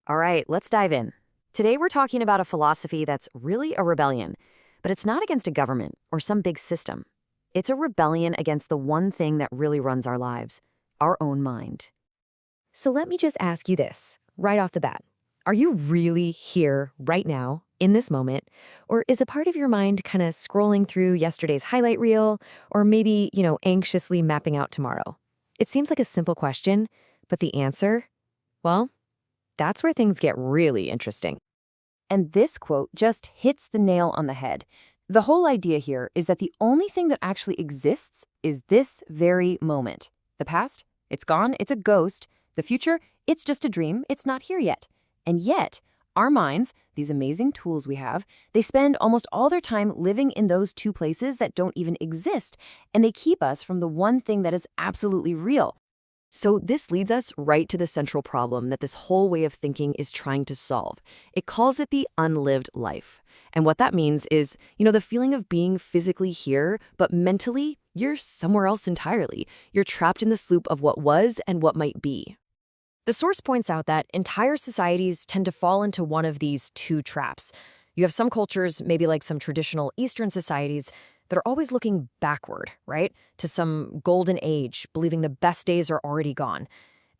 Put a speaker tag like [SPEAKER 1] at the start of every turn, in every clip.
[SPEAKER 1] All right, let's dive in. Today we're talking about a philosophy that's really a rebellion, but it's not against a government or some big system. It's a rebellion against the one thing that really runs our lives, our own mind. So let me just ask you this right off the bat. Are you really here right now, in this moment? Or is a part of your mind kind of scrolling through yesterday's highlight reel, or maybe, anxiously mapping out tomorrow? It seems like a simple question, but the answer, well, that's where things get really interesting. And this quote just hits the nail on the head. The whole idea here is that the only thing that actually exists is this very moment. The past, it's gone, it's a ghost. The future, it's just a dream, it's not here yet. And yet, our minds, these amazing tools we have, they spend almost all their time living in those two places that don't even exist, and they keep us from the one thing that is absolutely real. So this leads us right to the central problem that this whole way of thinking is trying to solve. It calls it the unlived life. And what that means is, the feeling of being physically here, but mentally, you're somewhere else entirely. You're trapped in this loop of what was and what might be. The source points out that entire societies tend to fall into one of these two traps. You have some cultures, maybe like some traditional Eastern societies, that are always looking backward, right? To some golden age, believing the best days are already gone.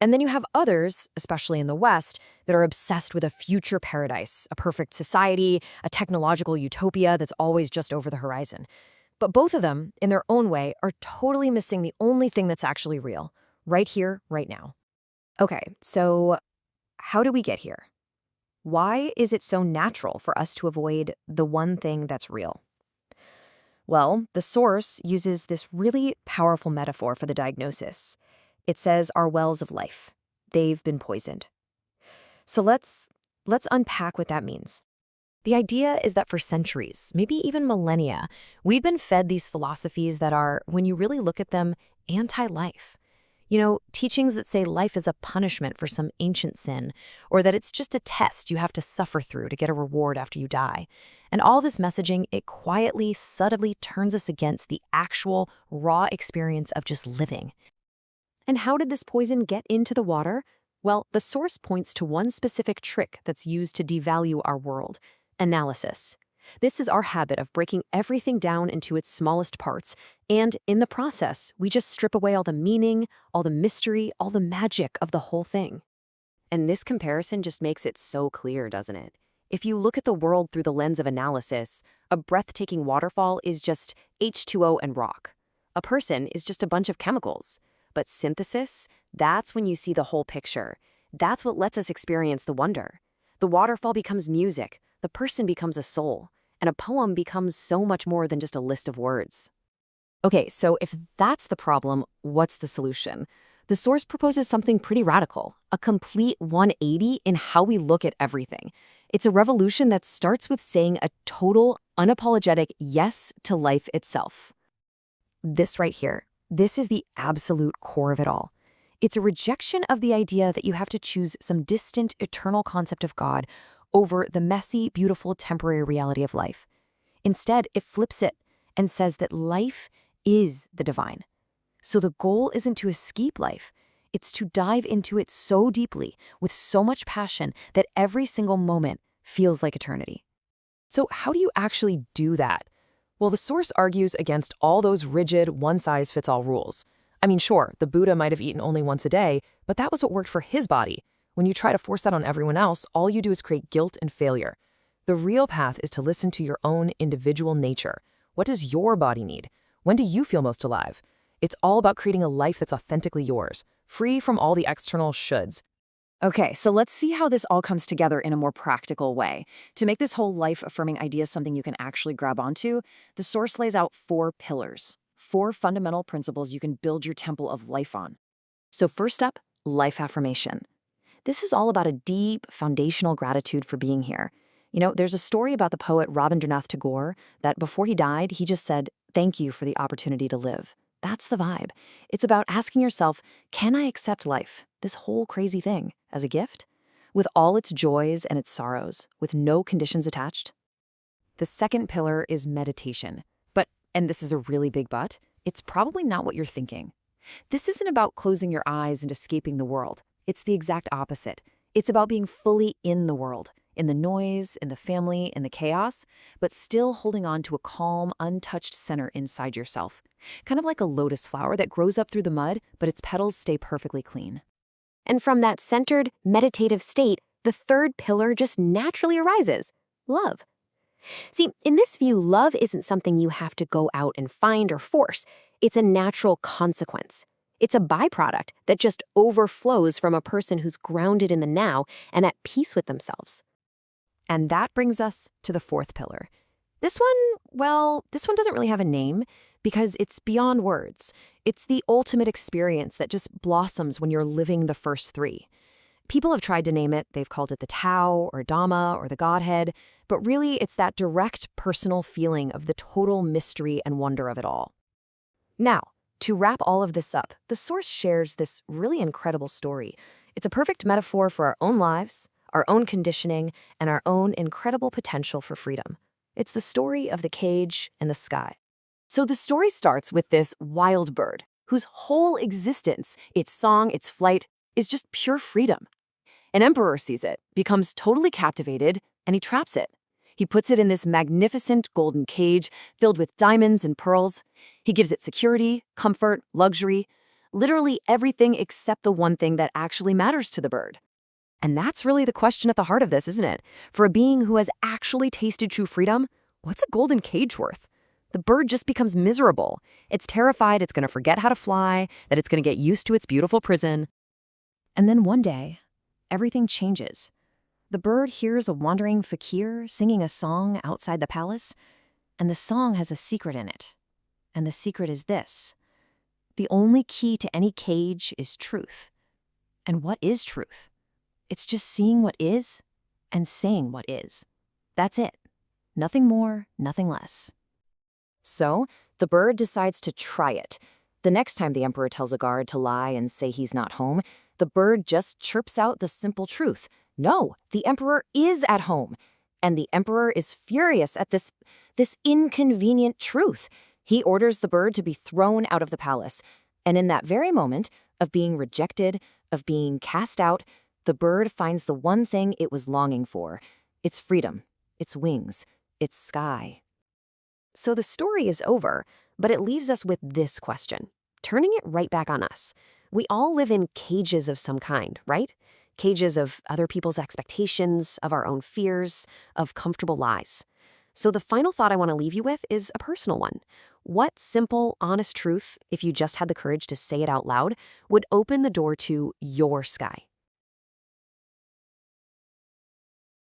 [SPEAKER 1] And then you have others, especially in the West, that are obsessed with a future paradise, a perfect society, a technological utopia that's always just over the horizon. But both of them, in their own way, are totally missing the only thing that's actually real, right here, right now. Okay, so how do we get here? Why is it so natural for us to avoid the one thing that's real? Well, the source uses this really powerful metaphor for the diagnosis. It says our wells of life, they've been poisoned. So let's unpack what that means. The idea is that for centuries, maybe even millennia, we've been fed these philosophies that are, when you really look at them, anti-life. Teachings that say life is a punishment for some ancient sin, or that it's just a test you have to suffer through to get a reward after you die. And all this messaging, it quietly, subtly turns us against the actual, raw experience of just living. And how did this poison get into the water? Well, the source points to one specific trick that's used to devalue our world: analysis. This is our habit of breaking everything down into its smallest parts, and in the process, we just strip away all the meaning, all the mystery, all the magic of the whole thing. And this comparison just makes it so clear, doesn't it? If you look at the world through the lens of analysis, a breathtaking waterfall is just H2O and rock. A person is just a bunch of chemicals. But synthesis, that's when you see the whole picture. That's what lets us experience the wonder. The waterfall becomes music, the person becomes a soul, and a poem becomes so much more than just a list of words. Okay, so if that's the problem, what's the solution? The source proposes something pretty radical, a complete 180 in how we look at everything. It's a revolution that starts with saying a total, unapologetic yes to life itself. This right here, this is the absolute core of it all. It's a rejection of the idea that you have to choose some distant, eternal concept of God over the messy, beautiful, temporary reality of life. Instead, it flips it and says that life is the divine. So the goal isn't to escape life. It's to dive into it so deeply, with so much passion, that every single moment feels like eternity. So how do you actually do that? Well, the source argues against all those rigid, one-size-fits-all rules. I mean, sure, the Buddha might have eaten only once a day, but that was what worked for his body. When you try to force that on everyone else, all you do is create guilt and failure. The real path is to listen to your own individual nature. What does your body need? When do you feel most alive? It's all about creating a life that's authentically yours, free from all the external shoulds. Okay, so let's see how this all comes together in a more practical way. To make this whole life-affirming idea something you can actually grab onto, the source lays out 4 pillars, 4 fundamental principles you can build your temple of life on. So first up, life affirmation. This is all about a deep, foundational gratitude for being here. There's a story about the poet Rabindranath Tagore that before he died, he just said, "Thank you for the opportunity to live." That's the vibe. It's about asking yourself, can I accept life, this whole crazy thing, as a gift? With all its joys and its sorrows, with no conditions attached? The second pillar is meditation. But, and this is a really big but, it's probably not what you're thinking. This isn't about closing your eyes and escaping the world. It's the exact opposite. It's about being fully in the world, in the noise, in the family, in the chaos, but still holding on to a calm, untouched center inside yourself. Kind of like a lotus flower that grows up through the mud, but its petals stay perfectly clean. And from that centered, meditative state, the third pillar just naturally arises: love. See, in this view, love isn't something you have to go out and find or force. It's a natural consequence. It's a byproduct that just overflows from a person who's grounded in the now and at peace with themselves. And that brings us to the fourth pillar. This one doesn't really have a name because it's beyond words. It's the ultimate experience that just blossoms when you're living the first three. People have tried to name it. They've called it the Tao or Dhamma or the Godhead, but really it's that direct personal feeling of the total mystery and wonder of it all. Now, to wrap all of this up, the Source shares this really incredible story. It's a perfect metaphor for our own lives, our own conditioning, and our own incredible potential for freedom. It's the story of the cage and the sky. So the story starts with this wild bird whose whole existence, its song, its flight, is just pure freedom. An emperor sees it, becomes totally captivated, and he traps it. He puts it in this magnificent golden cage filled with diamonds and pearls. He gives it security, comfort, luxury, literally everything except the one thing that actually matters to the bird. And that's really the question at the heart of this, isn't it? For a being who has actually tasted true freedom, what's a golden cage worth? The bird just becomes miserable. It's terrified it's going to forget how to fly, that it's going to get used to its beautiful prison. And then one day, everything changes. The bird hears a wandering fakir singing a song outside the palace, and the song has a secret in it. And the secret is this: the only key to any cage is truth. And what is truth? It's just seeing what is and saying what is. That's it. Nothing more, nothing less. So, the bird decides to try it. The next time the emperor tells a guard to lie and say he's not home, the bird just chirps out the simple truth. No, the emperor is at home. And the emperor is furious at this inconvenient truth. He orders the bird to be thrown out of the palace. And in that very moment of being rejected, of being cast out, the bird finds the one thing it was longing for: its freedom, its wings, its sky. So the story is over, but it leaves us with this question, turning it right back on us. We all live in cages of some kind, right? Cages of other people's expectations, of our own fears, of comfortable lies. So the final thought I want to leave you with is a personal one. What simple, honest truth, if you just had the courage to say it out loud, would open the door to your sky?